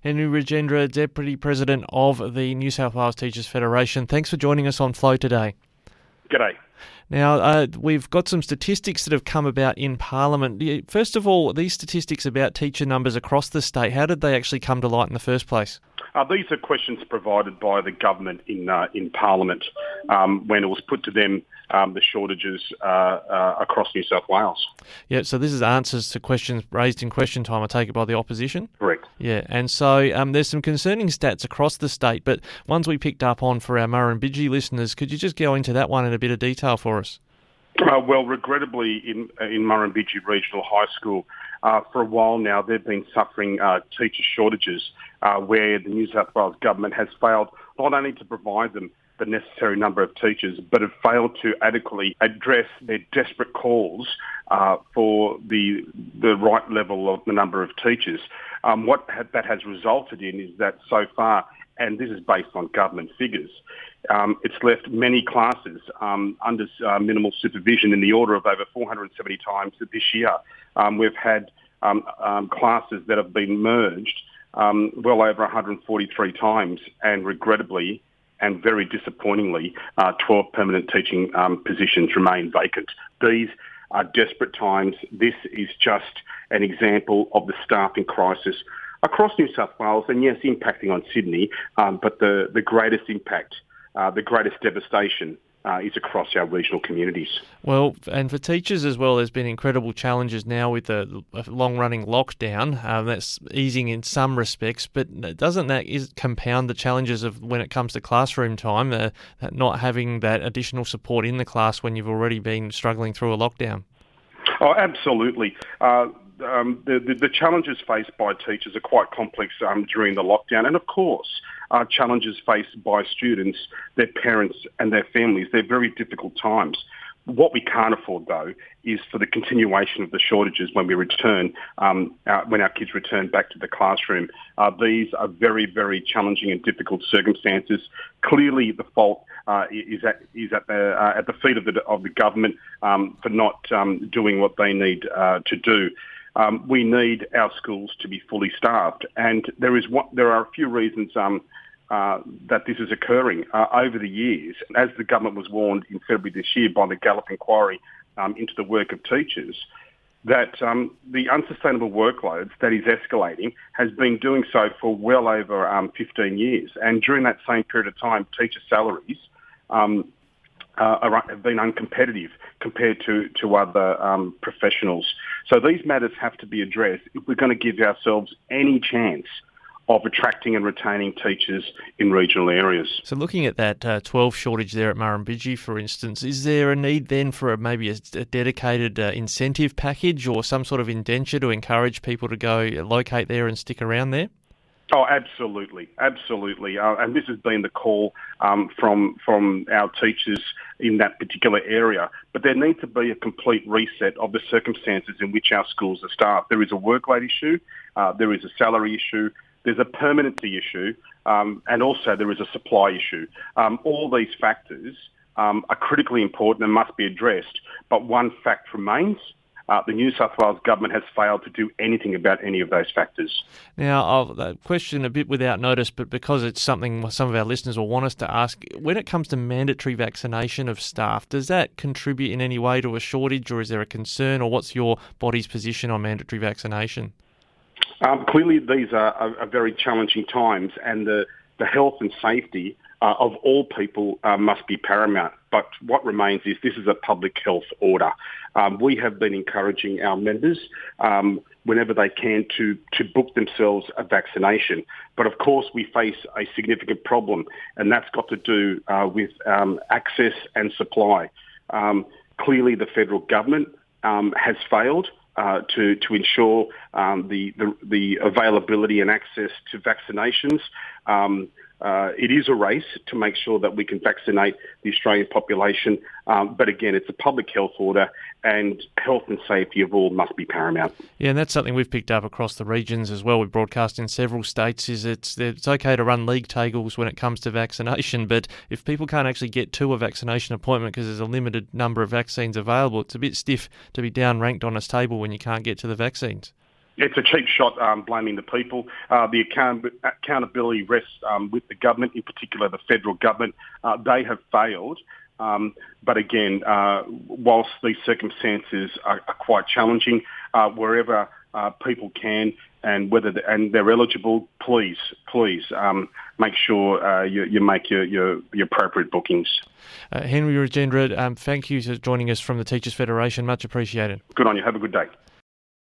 Henry Rajendra, Deputy President of the New South Wales Teachers Federation. Thanks for joining us on Flow today. G'day. Now, we've got some statistics that have come about in Parliament. First of all, these statistics about teacher numbers across the state, how did they actually come to light in the first place? These are questions provided by the government in Parliament when it was put to them the shortages across New South Wales. Yeah, so this is answers to questions raised in question time, I take it, by the opposition? Correct. Yeah, and so there's some concerning stats across the state, but ones we picked up on for our Murrumbidgee listeners. Could you just go into that one in a bit of detail for us? Well, regrettably, in Murrumbidgee Regional High School, for a while now, they've been suffering teacher shortages where the New South Wales government has failed not only to provide them the necessary number of teachers, but have failed to adequately address their desperate calls for the right level of the number of teachers. That has resulted in is that so far, and this is based on government figures, it's left many classes under minimal supervision in the order of over 470 times this year. We've had classes that have been merged well over 143 times, and regrettably and very disappointingly, 12 permanent teaching positions remain vacant. These are desperate times. This is just an example of the staffing crisis across New South Wales, and yes, impacting on Sydney, but the greatest impact, the greatest devastation is across our regional communities. Well, and for teachers as well, there's been incredible challenges now with the long-running lockdown. That's easing in some respects, but doesn't that compound the challenges of when it comes to classroom time, not having that additional support in the class when you've already been struggling through a lockdown? Oh, absolutely. The challenges faced by teachers are quite complex during the lockdown, and of course, challenges faced by students, their parents and their families. They're very difficult times. What we can't afford, though, is for the continuation of the shortages when we return, when our kids return back to the classroom. These are very, very challenging and difficult circumstances. Clearly, the fault is at the feet of the government for not doing what they need to do. We need our schools to be fully staffed, and there are a few reasons that this is occurring over the years. As the government was warned in February this year by the Gallup inquiry into the work of teachers, that the unsustainable workloads that is escalating has been doing so for well over 15 years. And during that same period of time, teacher salaries have been uncompetitive compared to other professionals. So these matters have to be addressed if we're going to give ourselves any chance of attracting and retaining teachers in regional areas. So looking at that 12 shortage there at Murrumbidgee, for instance, is there a need then for maybe a dedicated incentive package or some sort of indenture to encourage people to go locate there and stick around there? Oh, absolutely, absolutely. And this has been the call from our teachers in that particular area. But there needs to be a complete reset of the circumstances in which our schools are staffed. There is a workload issue, there is a salary issue, there's a permanency issue, and also there is a supply issue. All these factors are critically important and must be addressed. But one fact remains. The New South Wales government has failed to do anything about any of those factors. Now, I'll question a bit without notice, but because it's something some of our listeners will want us to ask, when it comes to mandatory vaccination of staff, does that contribute in any way to a shortage, or is there a concern, or what's your body's position on mandatory vaccination? Clearly, these are very challenging times, and the health and safety of all people must be paramount. But what remains is this is a public health order. We have been encouraging our members whenever they can to book themselves a vaccination. But of course, we face a significant problem, and that's got to do with access and supply. Clearly, the federal government has failed to ensure the availability and access to vaccinations. It is a race to make sure that we can vaccinate the Australian population. But again, it's a public health order, and health and safety of all must be paramount. Yeah, and that's something we've picked up across the regions as well. We broadcast in several states. It's okay to run league tables when it comes to vaccination, but if people can't actually get to a vaccination appointment because there's a limited number of vaccines available, it's a bit stiff to be downranked on a table when you can't get to the vaccines. It's a cheap shot blaming the people. The accountability rests with the government, in particular the federal government. They have failed. But again, whilst these circumstances are quite challenging, wherever people can and they're eligible, please make sure you make your appropriate bookings. Henry Rajendra, thank you for joining us from the Teachers Federation. Much appreciated. Good on you. Have a good day.